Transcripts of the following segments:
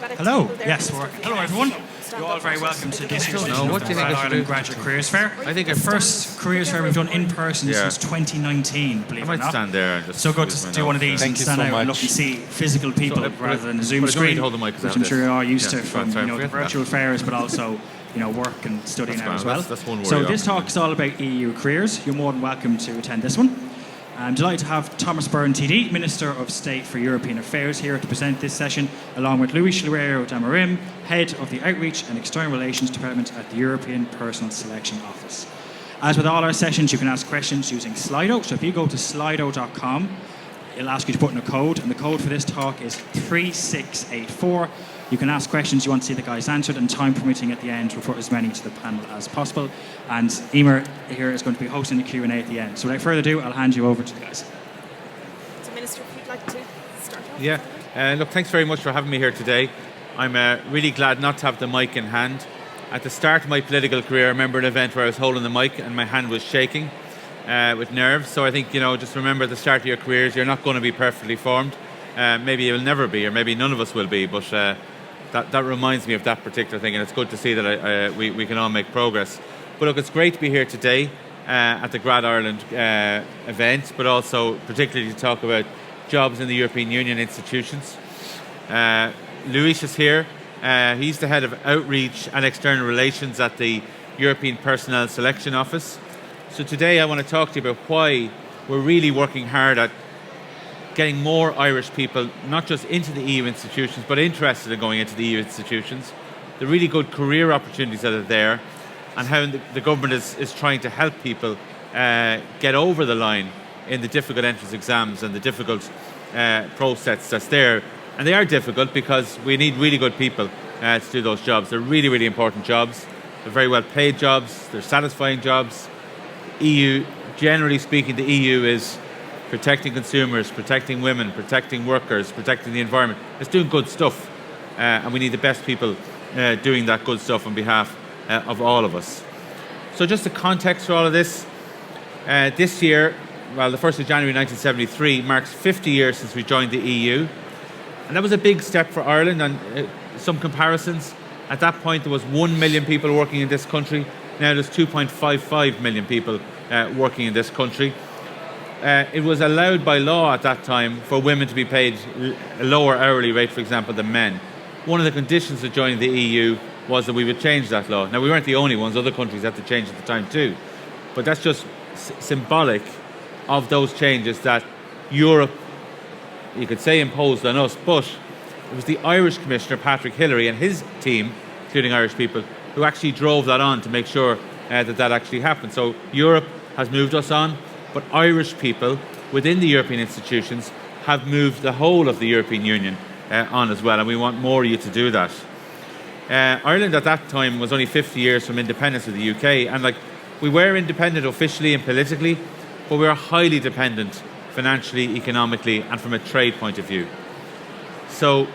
Hello. Yes, we're working. Hello, everyone. You're all very welcome to this year's edition of the Grad Ireland Graduate Careers Fair. I think the first careers fair we've done in person since 2019, believe it or not. Stand there and just so good to do one of these and stand out and look and see physical people rather than a Zoom screen, which I'm sure you're all used to from the virtual fairs, but also work and studying out as well. So this talk is all about EU careers. You're more than welcome to attend this one. I'm delighted to have Thomas Byrne TD, Minister of State for European Affairs, here to present this session, along with Luís Loureiro de Amorim, Head of the Outreach and External Relations Department at the European Personal Selection Office. As with all our sessions, you can ask questions using Slido. So if you go to slido.com, it'll ask you to put in a code, and the code for this talk is 3684. You can ask questions you want to see the guys answered, and time permitting at the end, we'll put as many to the panel as possible. And Emer here is going to be hosting the Q&A at the end. So without further ado, I'll hand you over to the guys. So Minister, if you'd like to start off. Yeah, look, thanks very much for having me here today. I'm really glad not to have the mic in hand. At the start of my political career, I remember an event where I was holding the mic and my hand was shaking with nerves. So I think, just remember at the start of your careers, you're not going to be perfectly formed. Maybe you'll never be, or maybe none of us will be, but that reminds me of that particular thing, and it's good to see that we can all make progress. But look, it's great to be here today at the Grad Ireland event, but also particularly to talk about jobs in the European Union institutions. Luís is here. He's the Head of Outreach and External Relations at the European Personnel Selection Office. So today I want to talk to you about why we're really working hard at getting more Irish people, not just into the EU institutions, but interested in going into the EU institutions, the really good career opportunities that are there, and how the government is trying to help people get over the line in the difficult entrance exams and the difficult process that's there. And they are difficult because we need really good people to do those jobs. They're really, really important jobs. They're very well paid jobs. They're satisfying jobs. EU, generally speaking, the EU is protecting consumers, protecting women, protecting workers, protecting the environment. It's doing good stuff, and we need the best people doing that good stuff on behalf of all of us. So just the context for all of this. This year, the 1st of January 1973, marks 50 years since we joined the EU. And that was a big step for Ireland, and some comparisons. At that point, there was 1 million people working in this country. Now there's 2.55 million people working in this country. It was allowed by law at that time for women to be paid a lower hourly rate, for example, than men. One of the conditions of joining the EU was that we would change that law. Now, we weren't the only ones. Other countries had to change at the time too. But that's just symbolic of those changes that Europe, you could say, imposed on us. But it was the Irish Commissioner, Patrick Hillery, and his team, including Irish people, who actually drove that on to make sure that actually happened. So Europe has moved us on. But Irish people within the European institutions have moved the whole of the European Union on as well, and we want more of you to do that. Ireland at that time was only 50 years from independence of the UK, and we were independent officially and politically, but we were highly dependent financially, economically, and from a trade point of view. So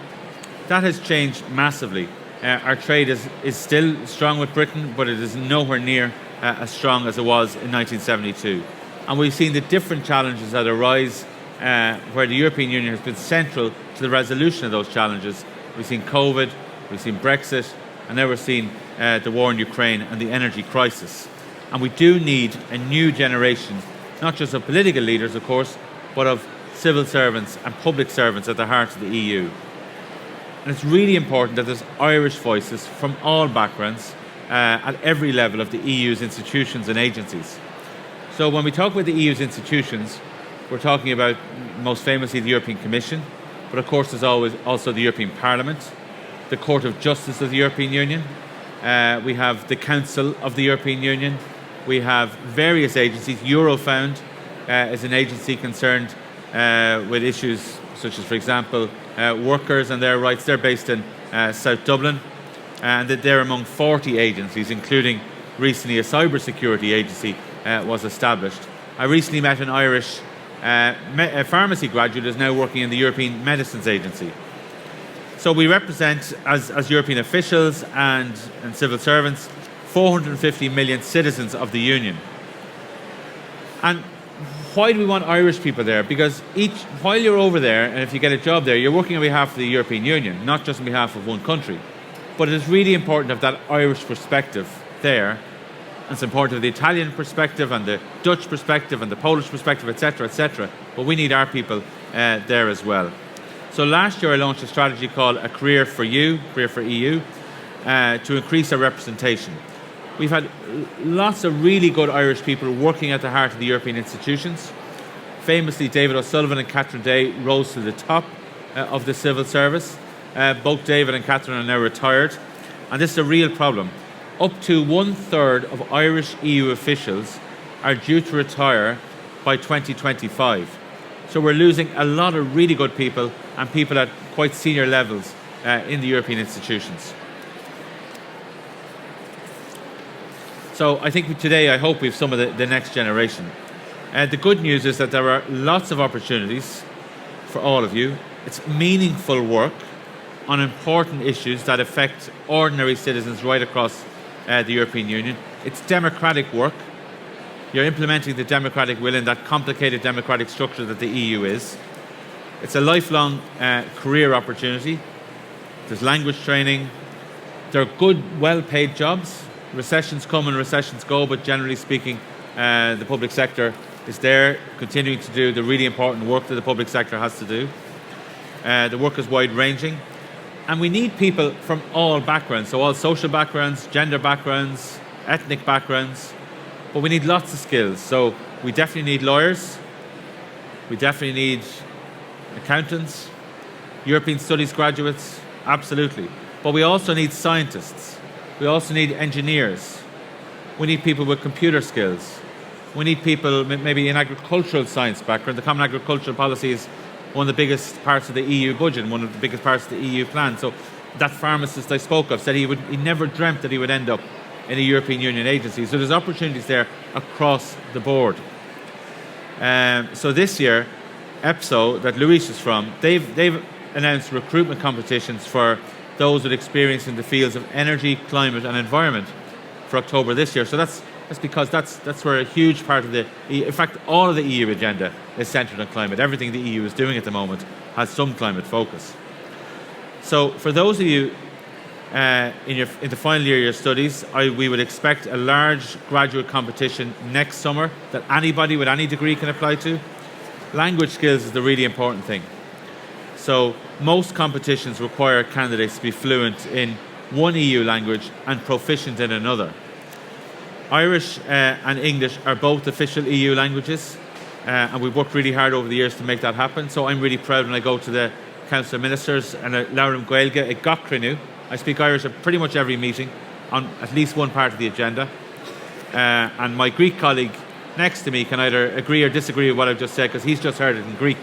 that has changed massively. Our trade is still strong with Britain, but it is nowhere near as strong as it was in 1972. And we've seen the different challenges that arise where the European Union has been central to the resolution of those challenges. We've seen COVID, we've seen Brexit, and now we're seeing the war in Ukraine and the energy crisis. And we do need a new generation, not just of political leaders, of course, but of civil servants and public servants at the heart of the EU. And it's really important that there's Irish voices from all backgrounds at every level of the EU's institutions and agencies. So when we talk about the EU's institutions, we're talking about most famously the European Commission, but of course there's always also the European Parliament, the Court of Justice of the European Union, we have the Council of the European Union, we have various agencies. Eurofound is an agency concerned with issues such as, for example, workers and their rights. They're based in South Dublin, and they're among 40 agencies, including recently a cybersecurity agency was established. I recently met an Irish pharmacy graduate who is now working in the European Medicines Agency. So we represent, as European officials and civil servants, 450 million citizens of the Union. And why do we want Irish people there? Because while you're over there, and if you get a job there, you're working on behalf of the European Union, not just on behalf of one country. But it is really important to have that Irish perspective there. And it's important to have the Italian perspective and the Dutch perspective and the Polish perspective, etc., etc. But we need our people there as well. So last year I launched a strategy called A Career for You, Career for EU, to increase our representation. We've had lots of really good Irish people working at the heart of the European institutions. Famously, David O'Sullivan and Catherine Day rose to the top of the civil service. Both David and Catherine are now retired. And this is a real problem. Up to 1/3 of Irish EU officials are due to retire by 2025. So we're losing a lot of really good people and people at quite senior levels in the European institutions. So I think today, I hope we have some of the next generation. The good news is that there are lots of opportunities for all of you. It's meaningful work on important issues that affect ordinary citizens right across the European Union. It's democratic work. You're implementing the democratic will in that complicated democratic structure that the EU is. It's a lifelong career opportunity. There's language training. There are good, well-paid jobs. Recessions come and recessions go, but generally speaking, the public sector is there, continuing to do the really important work that the public sector has to do. The work is wide-ranging. And we need people from all backgrounds, so all social backgrounds, gender backgrounds, ethnic backgrounds, but we need lots of skills. So we definitely need lawyers, we definitely need accountants, European studies graduates, absolutely. But we also need scientists. We also need engineers. We need people with computer skills. We need people maybe in agricultural science background. The Common Agricultural Policy is one of the biggest parts of the EU budget, and one of the biggest parts of the EU plan. So that pharmacist I spoke of said he never dreamt that he would end up in a European Union agency. So there's opportunities there across the board. So this year, EPSO, that Luís is from, they've announced recruitment competitions for those with experience in the fields of energy, climate and environment for October this year. So that's because that's where a huge part of in fact, all of the EU agenda is centred on climate. Everything the EU is doing at the moment has some climate focus. So for those of you in the final year of your studies, we would expect a large graduate competition next summer that anybody with any degree can apply to. Language skills is the really important thing. So most competitions require candidates to be fluent in one EU language and proficient in another. Irish and English are both official EU languages, and we've worked really hard over the years to make that happen. So I'm really proud when I go to the Council of Ministers and Loureiro Gaeilge, a Gachrinu. I speak Irish at pretty much every meeting on at least one part of the agenda. And my Greek colleague next to me can either agree or disagree with what I've just said, because he's just heard it in Greek.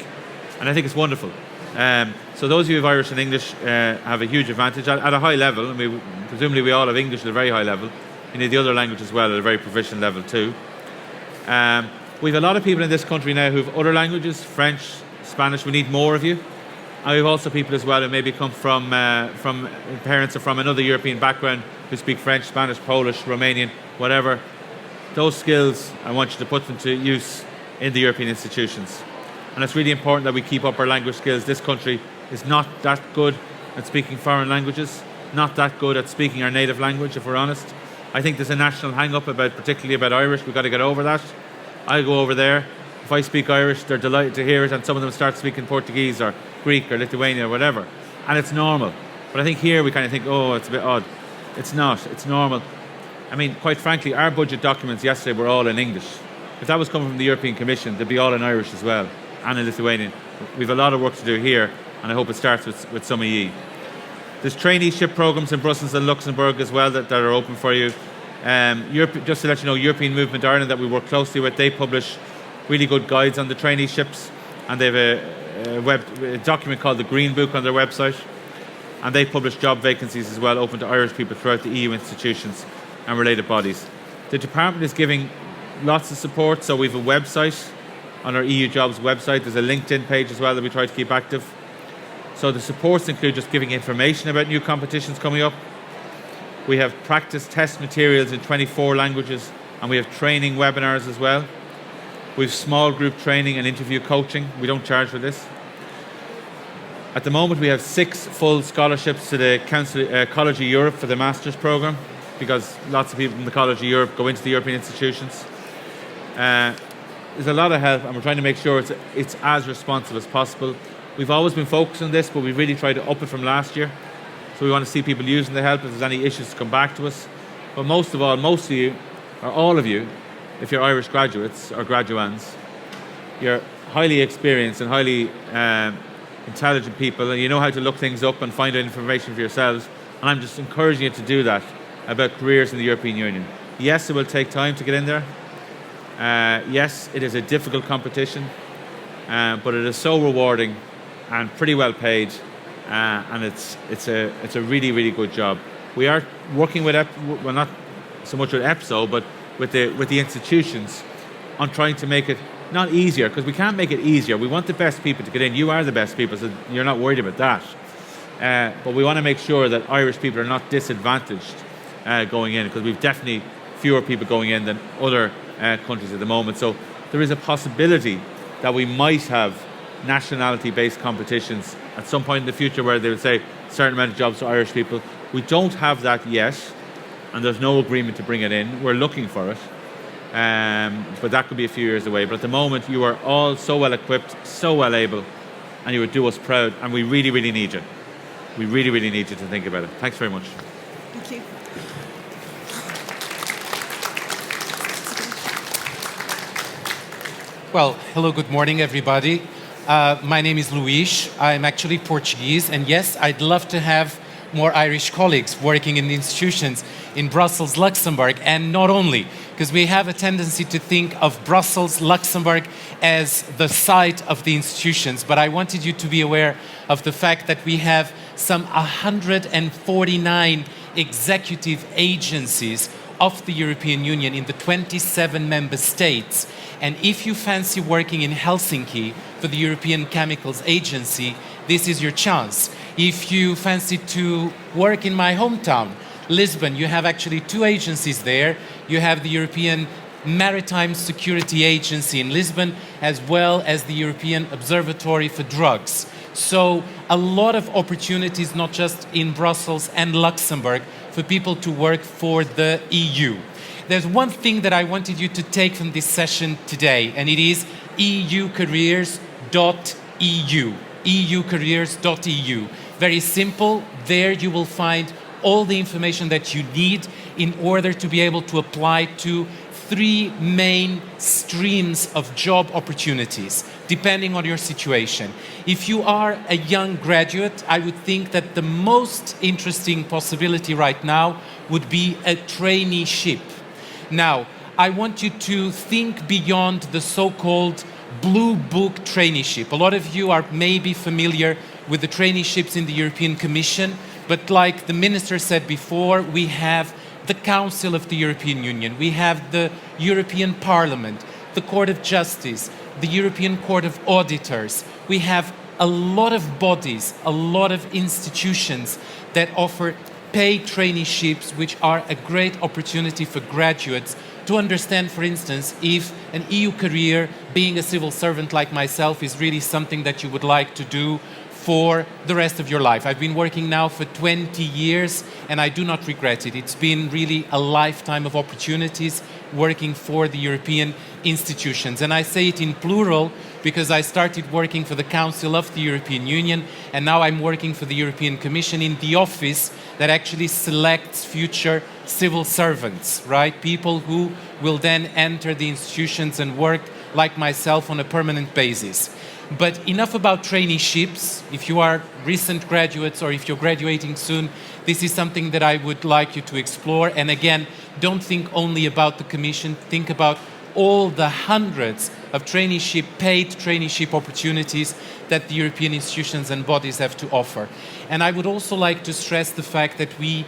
And I think it's wonderful. So those of you who have Irish and English have a huge advantage at a high level. I mean, presumably we all have English at a very high level. You need the other language as well at a very proficient level too. We have a lot of people in this country now who have other languages, French, Spanish. We need more of you. And we have also people as well who maybe come from parents or from another European background who speak French, Spanish, Polish, Romanian, whatever. Those skills, I want you to put them to use in the European institutions. And it's really important that we keep up our language skills. This country is not that good at speaking foreign languages, not that good at speaking our native language, if we're honest. I think there's a national hang-up particularly about Irish. We've got to get over that. I go over there. If I speak Irish, they're delighted to hear it, and some of them start speaking Portuguese or Greek or Lithuanian or whatever. And it's normal. But I think here we kind of think, oh, it's a bit odd. It's not. It's normal. I mean, quite frankly, our budget documents yesterday were all in English. If that was coming from the European Commission, they'd be all in Irish as well, and in Lithuanian. We've a lot of work to do here, and I hope it starts with some of you. There's traineeship programs in Brussels and Luxembourg as well that are open for you. Just to let you know, European Movement Ireland, that we work closely with, they publish really good guides on the traineeships, and they have a document called the Green Book on their website, and they publish job vacancies as well, open to Irish people throughout the EU institutions and related bodies. The department is giving lots of support, so we have a website on our EU Jobs website. There's a LinkedIn page as well that we try to keep active. So the supports include just giving information about new competitions coming up. We have practice test materials in 24 languages, and we have training webinars as well. We have small group training and interview coaching. We don't charge for this. At the moment, we have 6 full scholarships to the College of Europe for the Masters programme, because lots of people from the College of Europe go into the European institutions. There's a lot of help, and we're trying to make sure it's as responsive as possible. We've always been focused on this, but we've really tried to up it from last year. So we want to see people using the help. If there's any issues, to come back to us. But most of all, most of you, or all of you, if you're Irish graduates or graduands, you're highly experienced and highly intelligent people, and you know how to look things up and find out information for yourselves. And I'm just encouraging you to do that about careers in the European Union. Yes, it will take time to get in there. Yes, it is a difficult competition, but it is so rewarding and pretty well paid, and it's a really, really good job. We are working with, well, not so much with EPSO, but with the institutions on trying to make it not easier, because we can't make it easier. We want the best people to get in. You are the best people, so you're not worried about that. But we want to make sure that Irish people are not disadvantaged going in, because we've definitely fewer people going in than other countries at the moment. So there is a possibility that we might have nationality-based competitions at some point in the future where they would say a certain amount of jobs to Irish people. We don't have that yet, and there's no agreement to bring it in. We're looking for it, but that could be a few years away. But at the moment, you are all so well equipped, so well able, and you would do us proud, and we really, really need you. We really, really need you to think about it. Thanks very much. Thank you. Well, hello, good morning, everybody. My name is Luís. I'm actually Portuguese, and yes, I'd love to have more Irish colleagues working in the institutions in Brussels, Luxembourg, and not only, because we have a tendency to think of Brussels, Luxembourg as the site of the institutions, but I wanted you to be aware of the fact that we have some 149 executive agencies of the European Union in the 27 member states. And if you fancy working in Helsinki for the European Chemicals Agency, this is your chance. If you fancy to work in my hometown, Lisbon, you have actually 2 agencies there. You have the European Maritime Security Agency in Lisbon, as well as the European Observatory for Drugs. So a lot of opportunities, not just in Brussels and Luxembourg, for people to work for the EU. There's one thing that I wanted you to take from this session today, and it is eucareers.eu. eucareers.eu. Very simple. There you will find all the information that you need in order to be able to apply to 3 main streams of job opportunities, depending on your situation. If you are a young graduate, I would think that the most interesting possibility right now would be a traineeship. Now, I want you to think beyond the so-called blue book traineeship. A lot of you are maybe familiar with the traineeships in the European Commission, but like the Minister said before, we have the Council of the European Union, we have the European Parliament, the Court of Justice, the European Court of Auditors. We have a lot of bodies, a lot of institutions that offer paid traineeships, which are a great opportunity for graduates to understand, for instance, if an EU career, being a civil servant like myself, is really something that you would like to do for the rest of your life. I've been working now for 20 years and I do not regret it. It's been really a lifetime of opportunities working for the European institutions. And I say it in plural because I started working for the Council of the European Union and now I'm working for the European Commission in the office that actually selects future civil servants, right? People who will then enter the institutions and work like myself on a permanent basis. But enough about traineeships. If you are recent graduates or if you're graduating soon, this is something that I would like you to explore. And again, don't think only about the Commission, think about all the hundreds of paid traineeship opportunities that the European institutions and bodies have to offer. And I would also like to stress the fact that we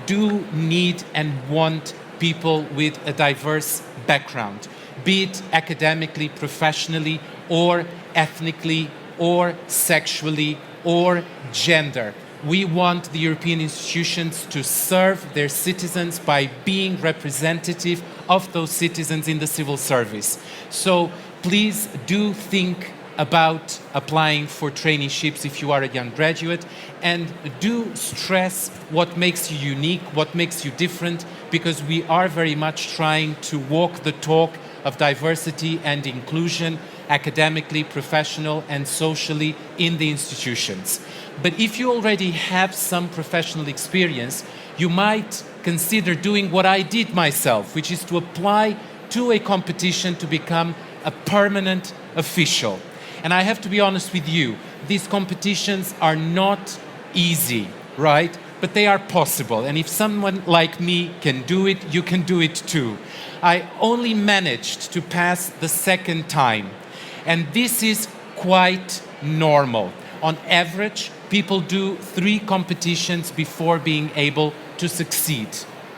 do need and want people with a diverse background, be it academically, professionally, or ethnically, or sexually, or gender. We want the European institutions to serve their citizens by being representative of those citizens in the civil service. So please do think about applying for traineeships if you are a young graduate, and do stress what makes you unique, what makes you different, because we are very much trying to walk the talk of diversity and inclusion academically, professional and socially in the institutions. But if you already have some professional experience, you might consider doing what I did myself, which is to apply to a competition to become a permanent official. And I have to be honest with you, these competitions are not easy, right? But they are possible. And if someone like me can do it, you can do it too. I only managed to pass the second time. And this is quite normal. On average, people do 3 competitions before being able to succeed,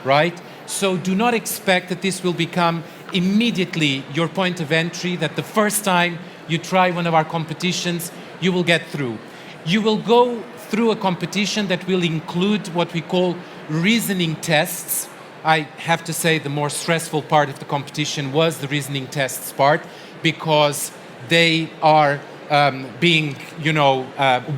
right? So do not expect that this will become immediately your point of entry, that the first time you try one of our competitions, you will get through. You will go through a competition that will include what we call reasoning tests. I have to say the more stressful part of the competition was the reasoning tests part, because they are being,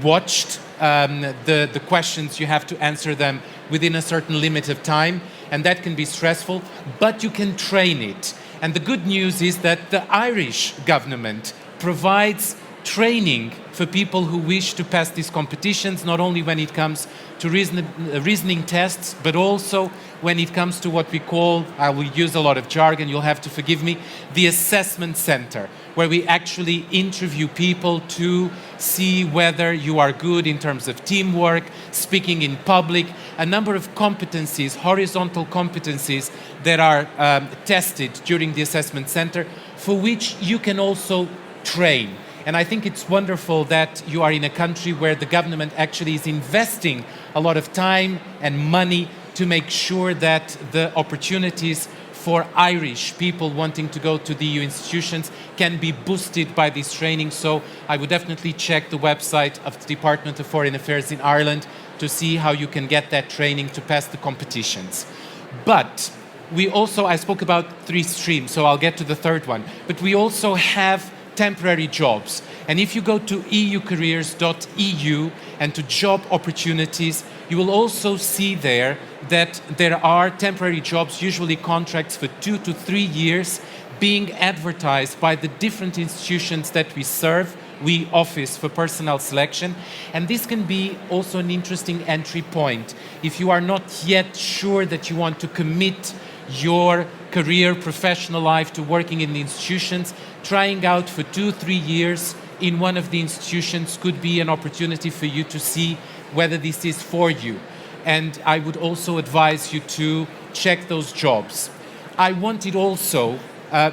watched. The questions, you have to answer them within a certain limit of time, and that can be stressful, but you can train it. And the good news is that the Irish government provides training for people who wish to pass these competitions, not only when it comes to reasoning tests, but also when it comes to what we call, I will use a lot of jargon, you'll have to forgive me, the assessment center, where we actually interview people to see whether you are good in terms of teamwork, speaking in public, a number of competencies, horizontal competencies that are tested during the assessment center, for which you can also train. And I think it's wonderful that you are in a country where the government actually is investing a lot of time and money to make sure that the opportunities for Irish people wanting to go to the EU institutions can be boosted by this training. So I would definitely check the website of the Department of Foreign Affairs in Ireland to see how you can get that training to pass the competitions. But we also, I spoke about 3 streams, so I'll get to the third one. But we also have temporary jobs. And if you go to eucareers.eu and to job opportunities, you will also see there that there are temporary jobs, usually contracts for 2 to 3 years, being advertised by the different institutions that we serve, we office for personnel selection. And this can be also an interesting entry point. If you are not yet sure that you want to commit your career, professional life to working in the institutions, trying out for 2-3 years in one of the institutions could be an opportunity for you to see whether this is for you. And I would also advise you to check those jobs. I wanted also,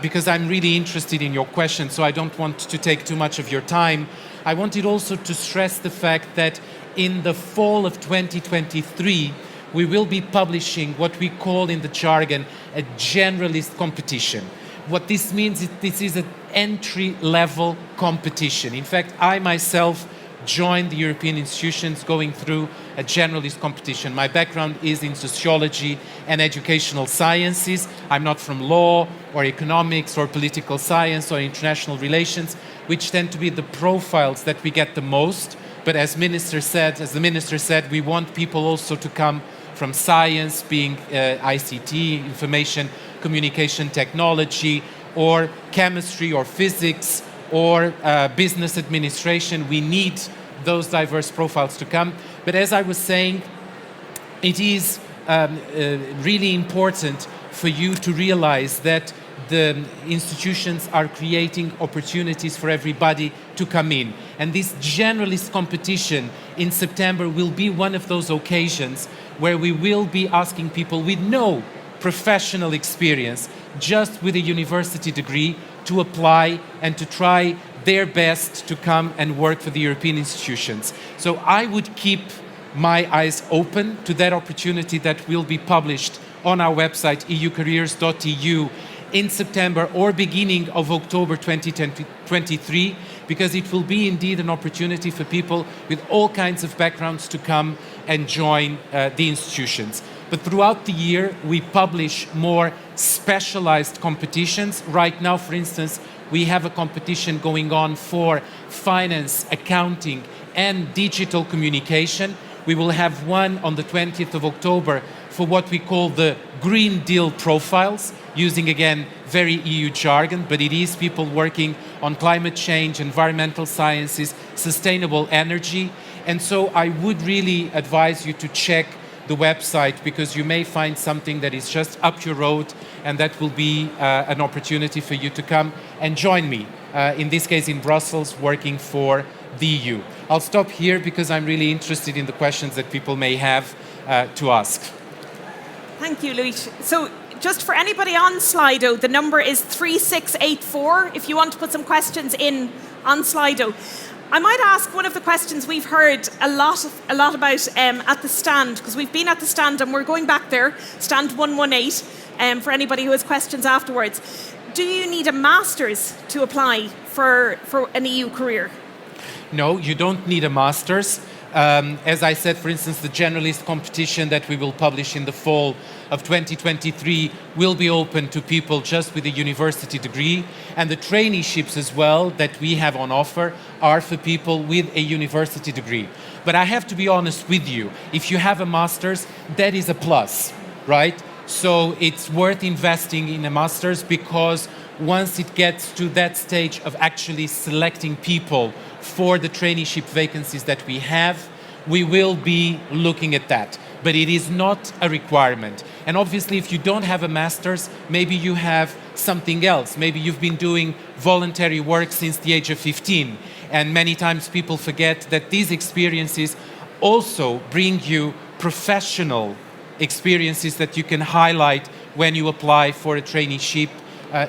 because I'm really interested in your question, so I don't want to take too much of your time, I wanted also to stress the fact that in the fall of 2023, we will be publishing what we call in the jargon a generalist competition. What this means is this is an entry-level competition. In fact, I myself joined the European institutions going through a generalist competition. My background is in sociology and educational sciences. I'm not from law or economics or political science or international relations, which tend to be the profiles that we get the most. But as the minister said, we want people also to come from science, being ICT, information, communication technology, or chemistry or physics, or business administration. We need those diverse profiles to come. But as I was saying, it is really important for you to realize that the institutions are creating opportunities for everybody to come in. And this generalist competition in September will be one of those occasions where we will be asking people with no professional experience, just with a university degree, to apply and to try their best to come and work for the European institutions. So I would keep my eyes open to that opportunity that will be published on our website, eucareers.eu, in September or beginning of October 2023, because it will be indeed an opportunity for people with all kinds of backgrounds to come and join the institutions. But throughout the year, we publish more specialized competitions. Right now, for instance, we have a competition going on for finance, accounting, and digital communication. We will have one on the 20th of October for what we call the Green Deal profiles, using, again, very EU jargon, but it is people working on climate change, environmental sciences, sustainable energy. And so I would really advise you to check the website, because you may find something that is just up your road, and that will be an opportunity for you to come and join me, in this case in Brussels, working for the EU. I'll stop here because I'm really interested in the questions that people may have to ask. Thank you, Luís. So just for anybody on Slido, the number is 3684 if you want to put some questions in on Slido. I might ask one of the questions we've heard a lot about at the stand, because we've been at the stand and we're going back there, stand 118, for anybody who has questions afterwards. Do you need a master's to apply for an EU career? No, you don't need a master's. As I said, for instance, the generalist competition that we will publish in the fall of 2023 will be open to people just with a university degree, and the traineeships as well that we have on offer are for people with a university degree. But I have to be honest with you, if you have a master's, that is a plus, right? So it's worth investing in a master's, because once it gets to that stage of actually selecting people for the traineeship vacancies that we have, we will be looking at that. But it is not a requirement. And obviously, if you don't have a master's, maybe you have something else. Maybe you've been doing voluntary work since the age of 15. And many times people forget that these experiences also bring you professional experiences that you can highlight when you apply for a traineeship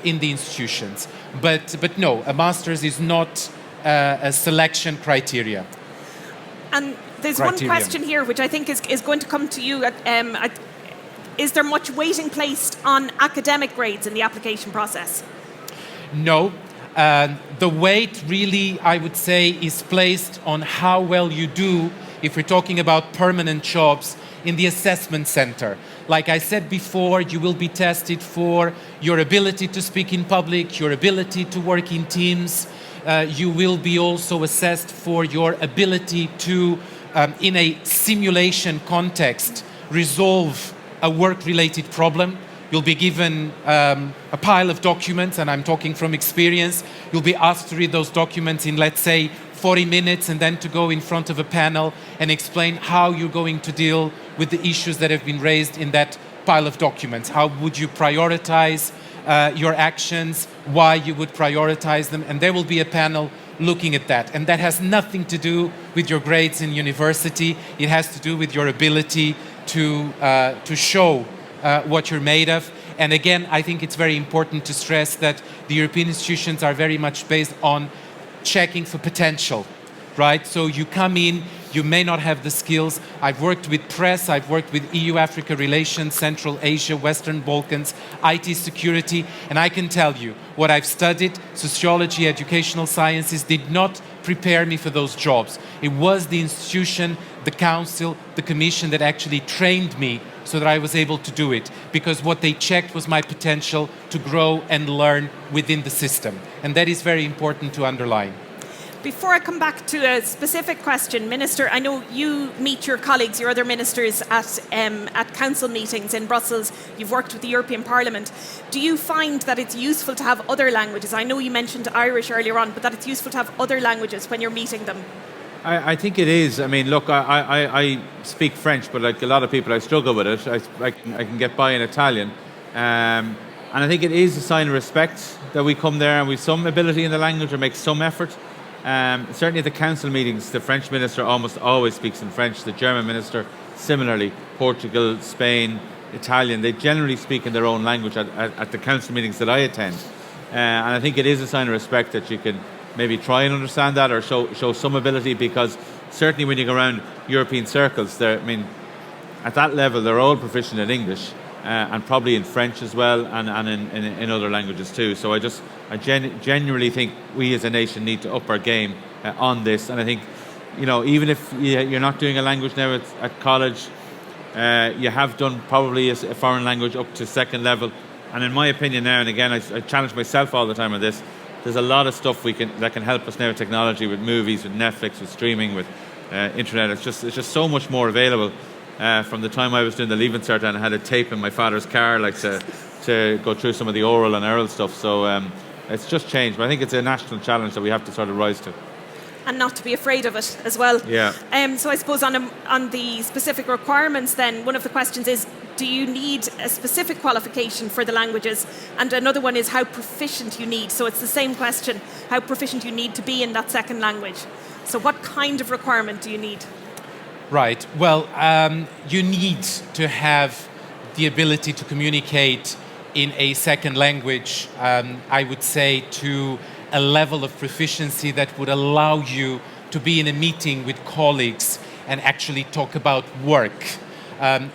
in the institutions. But no, a master's is not a selection criteria. And there's one question here which I think is going to come to you. Is there much weighting placed on academic grades in the application process? No. The weight really, I would say, is placed on how well you do, if we're talking about permanent jobs, in the assessment center. Like I said before, you will be tested for your ability to speak in public, your ability to work in teams. You will be also assessed for your ability to, in a simulation context, resolve a work-related problem. You'll be given a pile of documents, and I'm talking from experience. You'll be asked to read those documents in, let's say, 40 minutes, and then to go in front of a panel and explain how you're going to deal with the issues that have been raised in that pile of documents. How would you prioritize your actions, why you would prioritize them, and there will be a panel looking at that. And that has nothing to do with your grades in university. It has to do with your ability to show what you're made of. And again, I think it's very important to stress that the European institutions are very much based on checking for potential, right? So you come in, you may not have the skills. I've worked with press, I've worked with EU-Africa relations, Central Asia, Western Balkans, IT security, and I can tell you what I've studied, sociology, educational sciences, did not prepare me for those jobs. It was the institution, the council, the commission that actually trained me so that I was able to do it, because what they checked was my potential to grow and learn within the system. And that is very important to underline. Before I come back to a specific question, Minister, I know you meet your colleagues, your other ministers at council meetings in Brussels. You've worked with the European Parliament. Do you find that it's useful to have other languages? I know you mentioned Irish earlier on, but that it's useful to have other languages when you're meeting them? I think it is. I mean, look, I speak French, but like a lot of people, I struggle with it. I can get by in Italian. And I think it is a sign of respect that we come there and we've some ability in the language or make some effort. Certainly at the council meetings, the French minister almost always speaks in French. The German minister, similarly. Portugal, Spain, Italian, they generally speak in their own language at the council meetings that I attend. And I think it is a sign of respect that you can maybe try and understand that or show some ability, because certainly when you go around European circles, at that level, they're all proficient in English and probably in French as well and in other languages too. So I genuinely think we as a nation need to up our game on this. And I think, even if you're not doing a language now at college, you have done probably a foreign language up to second level. And in my opinion now, and again, I challenge myself all the time on this, there's a lot of stuff that can help us now with technology, with movies, with Netflix, with streaming, with internet. It's just so much more available. From the time I was doing the Leaving Cert, and I had a tape in my father's car, like to go through some of the oral and oral stuff. So it's just changed. But I think it's a national challenge that we have to sort of rise to. And not to be afraid of it as well. Yeah. So I suppose on the specific requirements then, one of the questions is, do you need a specific qualification for the languages? And another one is how proficient you need. So it's the same question, how proficient you need to be in that second language. So what kind of requirement do you need? Right. Well, you need to have the ability to communicate in a second language, I would say, to a level of proficiency that would allow you to be in a meeting with colleagues and actually talk about work.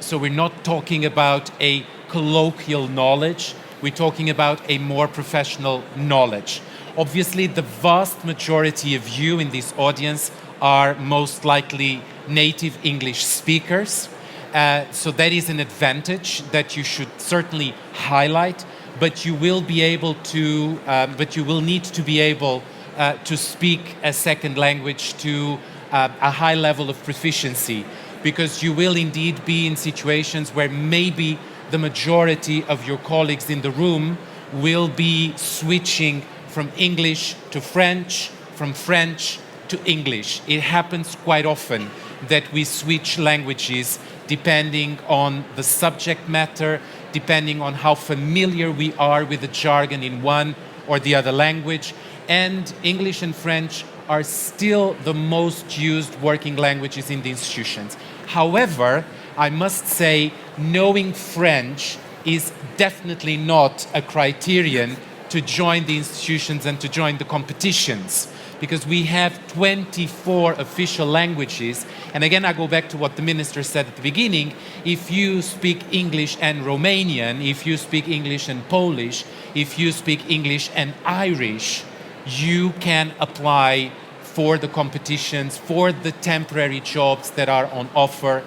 So we're not talking about a colloquial knowledge, we're talking about a more professional knowledge. Obviously, the vast majority of you in this audience are most likely native English speakers. So that is an advantage that you should certainly highlight, but you will be able to, but you will need to be able to speak a second language to a high level of proficiency, because you will indeed be in situations where maybe the majority of your colleagues in the room will be switching from English to French, from French to English. It happens quite often that we switch languages depending on the subject matter, depending on how familiar we are with the jargon in one or the other language. And English and French are still the most used working languages in the institutions. However, I must say, knowing French is definitely not a criterion to join the institutions and to join the competitions, because we have 24 official languages. And again, I go back to what the minister said at the beginning. If you speak English and Romanian, if you speak English and Polish, if you speak English and Irish, you can apply for the competitions, for the temporary jobs that are on offer,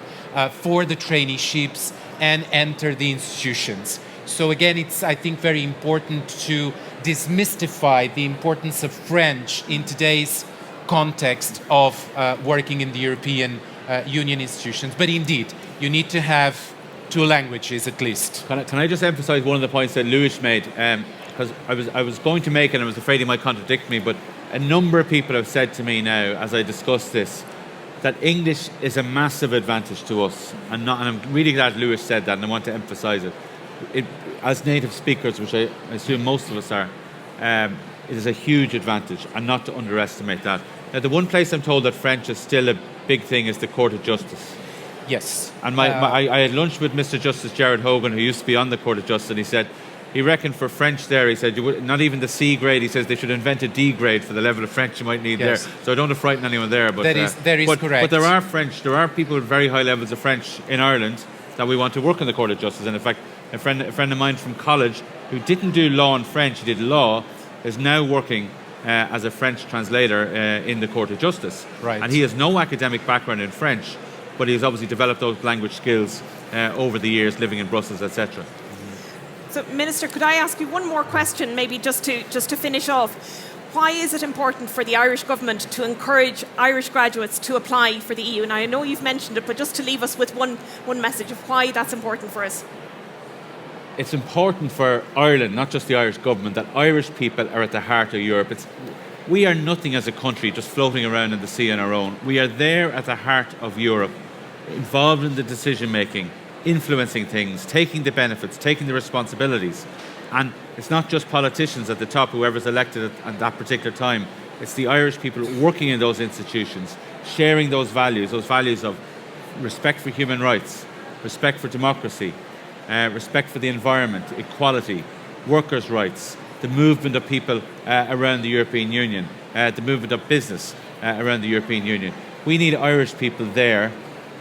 for the traineeships, and enter the institutions. So again, it's, I think, very important to demystify the importance of French in today's context of working in the European Union institutions. But indeed, you need to have 2 languages at least. Can I just emphasize one of the points that Luís made? Because I was going to make it, and I was afraid he might contradict me, but a number of people have said to me now, as I discuss this, that English is a massive advantage to us. And I'm really glad Luís said that, and I want to emphasize it. As native speakers, which I assume most of us are, it is a huge advantage, and not to underestimate that. Now, the one place I'm told that French is still a big thing is the Court of Justice. Yes. And I had lunch with Mr. Justice Jared Hogan, who used to be on the Court of Justice, and he said, he reckoned for French there, he said, not even the C grade, he says they should invent a D grade for the level of French you might need there. So I don't want to frighten anyone there. But that is correct. But there are people with very high levels of French in Ireland that we want to work in the Court of Justice. And in fact, a friend of mine from college who didn't do law in French, he did law, is now working as a French translator in the Court of Justice. Right. And he has no academic background in French, but he has obviously developed those language skills over the years living in Brussels, etc. So, Minister, could I ask you one more question, maybe just to finish off? Why is it important for the Irish government to encourage Irish graduates to apply for the EU? And I know you've mentioned it, but just to leave us with one message of why that's important for us. It's important for Ireland, not just the Irish government, that Irish people are at the heart of Europe. We are nothing as a country just floating around in the sea on our own. We are there at the heart of Europe, involved in the decision making, influencing things, taking the benefits, taking the responsibilities. And it's not just politicians at the top, whoever's elected at that particular time. It's the Irish people working in those institutions, sharing those values of respect for human rights, respect for democracy, respect for the environment, equality, workers' rights, the movement of people around the European Union, the movement of business around the European Union. We need Irish people there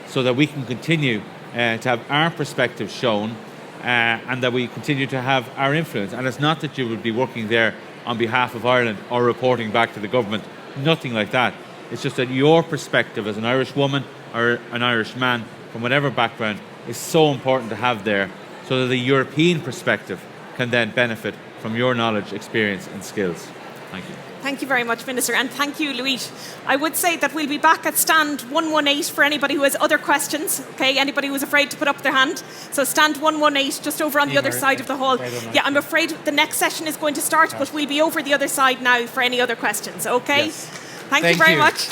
so that we can continue to have our perspective shown and that we continue to have our influence. And it's not that you would be working there on behalf of Ireland or reporting back to the government, nothing like that. It's just that your perspective as an Irish woman or an Irish man from whatever background is so important to have there so that the European perspective can then benefit from your knowledge, experience and skills. Thank you. Thank you very much, Minister, and thank you, Luís. I would say that we'll be back at stand 118 for anybody who has other questions, okay? Anybody who's afraid to put up their hand. So stand 118, just over on the other side of the hall. Yeah, I'm afraid the next session is going to start, but we'll be over the other side now for any other questions, okay? Yes. Thank you very much.